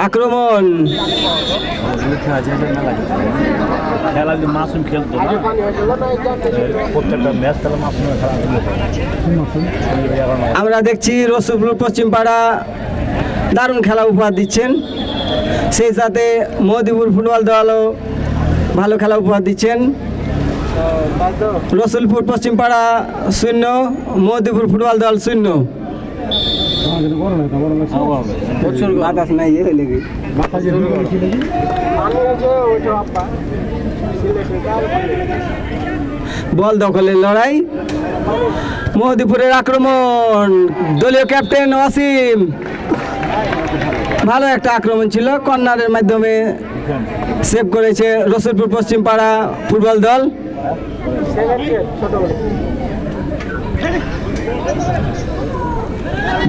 আক্রমণ খেলা যদি মাসুম খেলতো না প্রত্যেকটা ম্যাচ খেলা মাসুম আমরা দেখছি রসুলপুর পশ্চিম পাড়া দারুণ খেলা উপহার দিচ্ছেন, সেই সাথে মহদিপুর ফুটবল দলও ভালো খেলা উপহার দিচ্ছেন। রসুলপুর পশ্চিম পাড়া 0, মহদিপুর ফুটবল দল 0। বাতাস নাই বল দখলের লড়াই, মহদিপুরের আক্রমণ, দলীয় ক্যাপ্টেন ওয়াসিম, ভালো একটা আক্রমণ ছিল, কর্নারের মাধ্যমে সেভ করেছে রসুলপুর পশ্চিম পাড়া ফুটবল দল।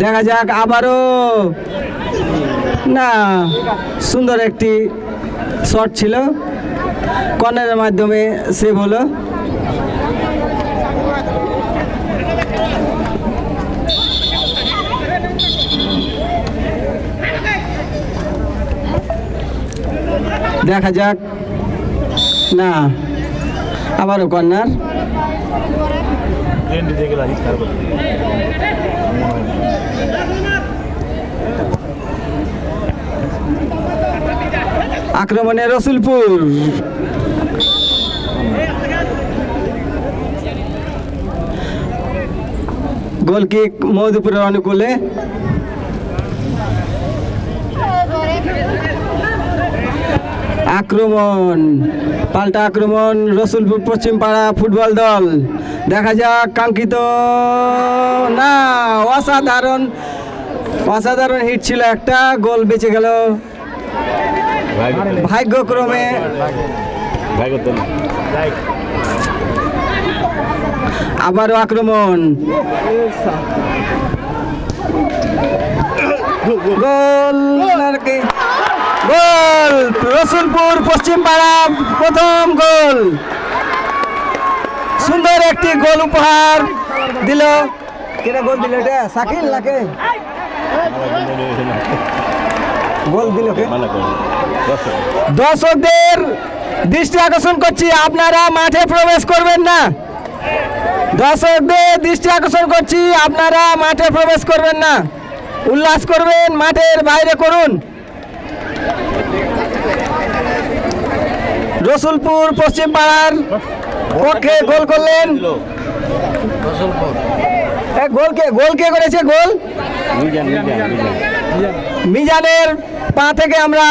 দেখা যাক আবারও না, সুন্দর একটি শট ছিল, কর্নারের মাধ্যমে সেভ হলো। দেখা যাক, না আবারও কর্নার। আক্রমণে রসুলপুর, গোল কিক মহদিপুরের অনুকূলে। আক্রমণ, পাল্টা আক্রমণ রসুলপুর পশ্চিম পাড়া ফুটবল দল। দেখা যাক, কাঙ্ক্ষিত না, অসাধারণ হিট ছিল, একটা গোল বেঁচে গেল ভাগ্যক্রমে। আবারও আক্রমণ, গোল, গোল রসুলপুর পশ্চিম পাড়া প্রথম গোল, সুন্দর একটি গোল উপহার দিল। কেটা গোল দিল এটা? শাকিল নাকি গোল দিল? দর্শকদের দৃষ্টি আকর্ষণ করছি, আপনারা মাঠে প্রবেশ করবেন না। দর্শকদের দৃষ্টি আকর্ষণ করছি, আপনারা মাঠে প্রবেশ করবেন না, উল্লাস করবেন মাঠের বাইরে করুন। রসুলপুর পশ্চিম পাড়ার পক্ষে গোল করলেন, গোল কে করেছে? গোল মিজানের পা থেকে আমরা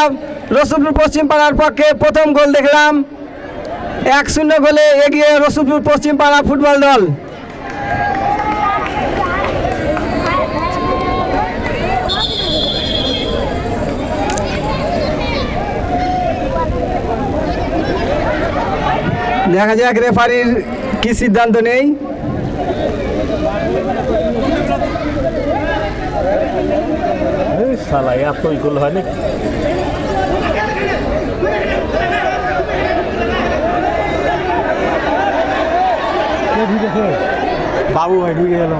রসুলপুর পশ্চিম পাড়ার পক্ষে প্রথম গোল দেখলাম। 1-0 গোলে এগিয়ে রসুলপুর পশ্চিম পাড়া ফুটবল দল। দেখা যাক রেফারির কি সিদ্ধান্ত নেই। শালা এতই গোল হয় না। বাবু ভাই ঢুকে গেল।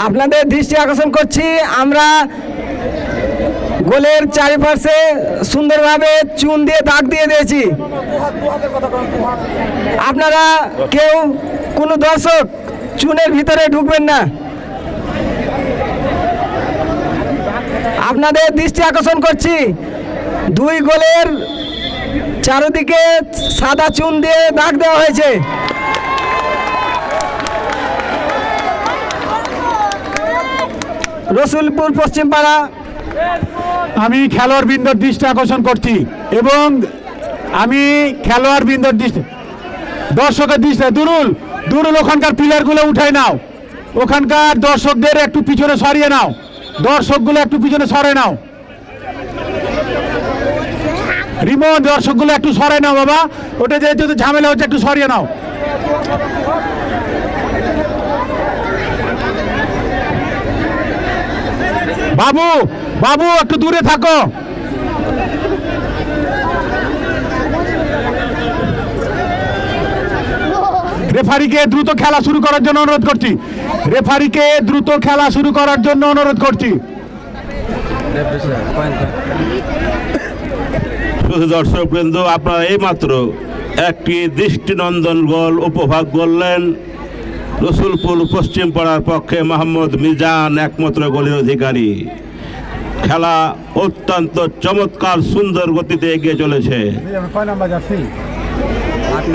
আপনাদের দৃষ্টি আকর্ষণ করছি, আমরা গোলের চারিপাশে সুন্দরভাবে চুন দিয়ে দাগ দিয়ে দিয়েছি। আপনারা কেউ কোনো দর্শক চুনের ভিতরে ঢুকবেন না। আপনাদের দৃষ্টি আকর্ষণ করছি, 2 গোলের চারিদিকে সাদা চুন দিয়ে দাগ দেওয়া হয়েছে। রসুলপুর পশ্চিম পাড়া, আমি খেলোয়াড় বৃন্দর দৃষ্টি আকর্ষণ করছি এবং আমি খেলোয়াড় বৃন্দর দৃষ্টি, দর্শকের দৃষ্টি, দুরুল ওখানকার পিলারগুলো উঠাই নাও, ওখানকার দর্শকদের একটু পিছনে সরিয়ে নাও, দর্শকগুলো একটু পিছনে সরে নাও, রিমন দর্শকগুলো একটু সরে নাও বাবা, ওটা যেহেতু ঝামেলা হচ্ছে একটু সরিয়ে নাও। বাবু একটু দূরে থাকো। রেফারিকে দ্রুত খেলা শুরু করার জন্য অনুরোধ করছি। রেফারিকে দ্রুত খেলা শুরু করার জন্য অনুরোধ করছি। শুধু দর্শক বৃন্দ, আপনারা এইমাত্র একটি দৃষ্টিনন্দন গোল উপভোগ করলেন। রসুলপুর পশ্চিম পাড়ার পক্ষে মোহাম্মদ মিজান একমাত্র গোলের অধিকারী। খেলা অত্যন্ত চমৎকার সুন্দর গতিতে এগিয়ে চলেছে।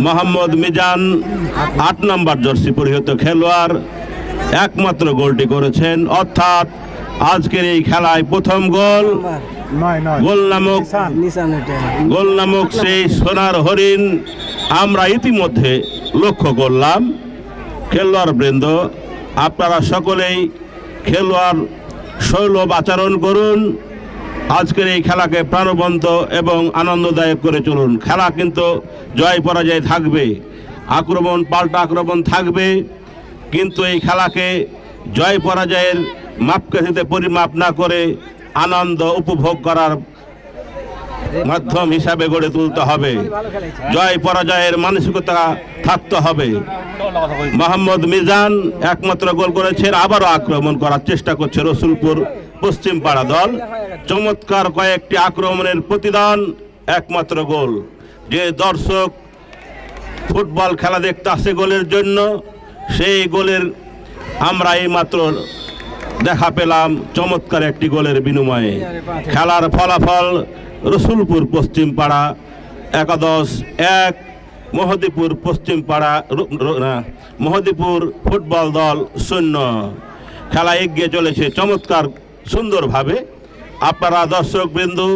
মোহাম্মদ মিজান ৮ নম্বর জার্সি পরিহিত খেলোয়াড় একমাত্র গোলটি করেছেন, অর্থাৎ আজকের এই খেলায় প্রথম গোল গোল নামক সেই সোনার হরিণ আমরা ইতিমধ্যে লক্ষ্য করলাম। খেলোয়াড় বৃন্দ, আপনারা সকলেই খেলোয়াড় শৈলভ আচরণ করুন, আজকের এই খেলাকে প্রাণবন্ত এবং আনন্দদায়ক করে চলুন। খেলা কিন্তু জয় পরাজয় থাকবে, আক্রমণ পাল্টা আক্রমণ থাকবে, কিন্তু এই খেলাকে জয় পরাজয়ের মাপকাঠিতে পরিমাপ না করে আনন্দ উপভোগ করার মাধ্যম হিসাবে গড়ে তুলতে হবে। জয় পরাজয়ের মানসিকতা থাকতে হবে। মোহাম্মদ মিজান একমাত্র গোল করেছেন, আবারও আক্রমণ করার চেষ্টা করছে রসুলপুর পশ্চিম পাড়া দল। চমৎকার কয়েকটি আক্রমণের প্রতিদান একমাত্র গোল। যে দর্শক ফুটবল খেলা দেখতে আসে গোলের জন্য, সেই গোলের আমরা এইমাত্র দেখা পেলাম চমৎকার একটি গোলের বিনিময়ে। খেলার ফলাফল রসুলপুর পশ্চিম পাড়া 11-1, মহদীপুর পশ্চিম পাড়া মহদীপুর ফুটবল দল 0। খেলা এগিয়ে চলেছে চমৎকার সুন্দরভাবে। আপনারা দর্শক বিন্দু,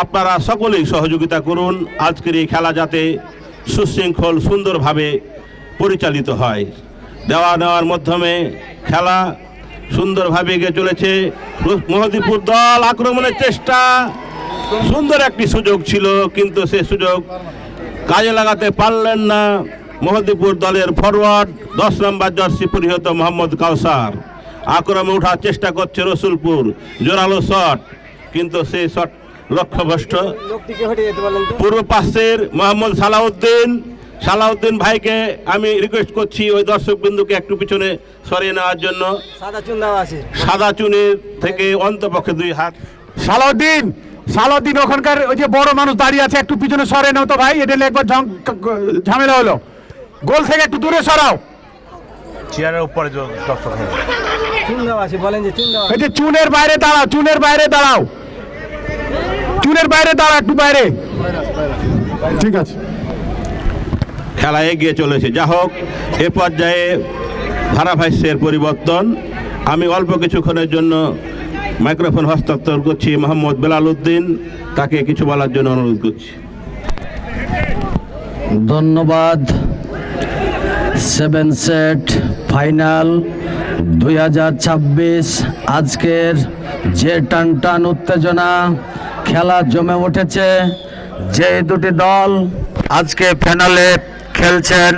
আপনারা সকলেই সহযোগিতা করুন আজকের এই খেলা যাতে সুশৃঙ্খল সুন্দরভাবে পরিচালিত হয়। দেওয়া নেওয়ার মাধ্যমে খেলা সুন্দরভাবে এগিয়ে চলেছে। মহদীপুর দল আক্রমণের চেষ্টা, সুন্দর একটি সুযোগ ছিল, কিন্তু সে সুযোগ কাজে লাগাতে পারলেন না মহদীপুর দলের ফরওয়ার্ড 10 নম্বর জার্সি পরিহিত মোহাম্মদ কাউসার। আক্রমণে ওঠার চেষ্টা করছে রসুলপুর, জোরালো শট, কিন্তু সেই শট লক্ষ্যভ্রষ্ট। পূর্ব পাশের মোহাম্মদ সালাউদ্দিন ভাইকে আমি রিকোয়েস্ট করছি ওই দর্শক বিন্দুকে একটু পিছনে সরিয়ে নেওয়ার জন্য। সাদা চুনের থেকে অন্তপক্ষে 2 হাত। সালাউদ্দিন ওখানকার ওই যে বড় মানুষ দাঁড়িয়ে আছে, একটু পিছনে সরে নাও তো ভাই, এটা একবার ঝামেলা হলো। গোল থেকে একটু দূরে সরাও। চেয়ারের উপরে এই যে চুনের বাইরে দাঁড়াও, একটু বাইরে। ঠিক আছে, খেলা এগিয়ে চলেছে। যা হোক, এ পর্যায়ে ধারাভাষ্যের পরিবর্তন। আমি অল্প কিছুক্ষণের জন্য মাইক্রোফোন হস্তান্তর করছি মোহাম্মদ বেলাল উদ্দিন, তাকে কিছু বলার জন্য অনুরোধ করছি। ধন্যবাদ। 7 সেট ফাইনাল 2026। আজকের যে টানটান উত্তেজনা, খেলা জমে উঠেছে। যে দুটি দল আজকে ফাইনালে খেলছেন,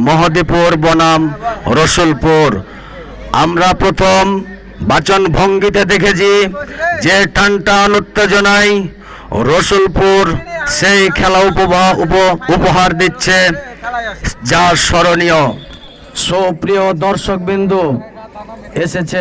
মহদীপুর বনাম রসুলপুর। আমরা প্রথম বাচন ভঙ্গিতে দেখেছি যে টানটান উত্তেজনায় রসুলপুর সেই খেলা উপহার দিচ্ছে, যা স্মরণীয়। সুপ্রিয় দর্শকবৃন্দ, এসেছে